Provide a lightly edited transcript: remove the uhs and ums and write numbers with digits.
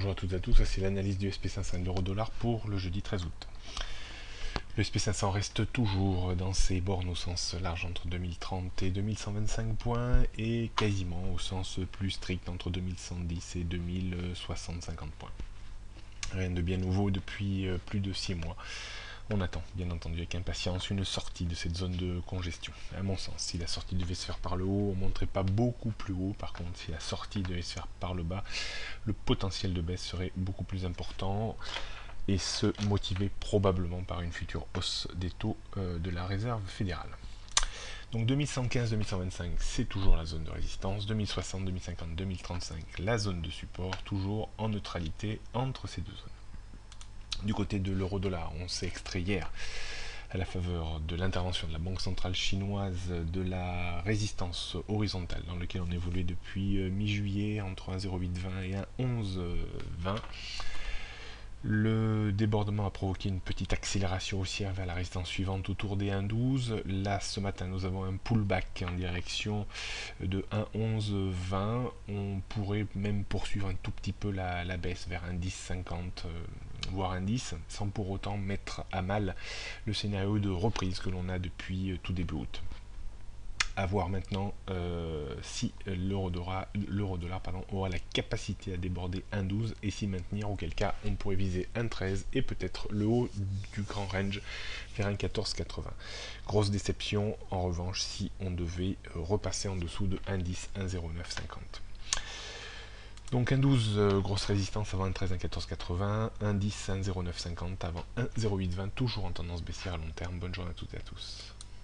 Bonjour à toutes et à tous, voici l'analyse du SP500 et de l'euro-dollar pour le jeudi 13 août. Le SP500 reste toujours dans ses bornes au sens large entre 2030 et 2125 points et quasiment au sens plus strict entre 2110 et 2060-50 points. Rien de bien nouveau depuis plus de 6 mois. On attend, bien entendu, avec impatience, une sortie de cette zone de congestion. À mon sens, si la sortie devait se faire par le haut, on ne monterait pas beaucoup plus haut. Par contre, si la sortie devait se faire par le bas, le potentiel de baisse serait beaucoup plus important et se motiver probablement par une future hausse des taux de la réserve fédérale. Donc 2115-2125, c'est toujours la zone de résistance. 2060, 2050, 2035, la zone de support, toujours en neutralité entre ces deux zones. Du côté de l'euro-dollar, on s'est extrait hier, à la faveur de l'intervention de la Banque centrale chinoise, de la résistance horizontale dans laquelle on évoluait depuis mi-juillet entre 1,0820 et 1,1120. Le débordement a provoqué une petite accélération haussière vers la résistance suivante autour des 1,12. Là, ce matin, nous avons un pullback en direction de 1,1120. On pourrait même poursuivre un tout petit peu la baisse vers 1,1050, voire 1,10, sans pour autant mettre à mal le scénario de reprise que l'on a depuis tout début août. À voir maintenant si l'euro-dollar aura la capacité à déborder 1,12 et s'y maintenir, auquel cas on pourrait viser 1,13 et peut-être le haut du grand range vers 1,1480. Grosse déception en revanche si on devait repasser en dessous de 1,10, 1,0950. Donc 1,12 grosse résistance avant 1,13, 1,1480, 1,10, 1,0950 avant 1,0820, toujours en tendance baissière à long terme. Bonne journée à toutes et à tous.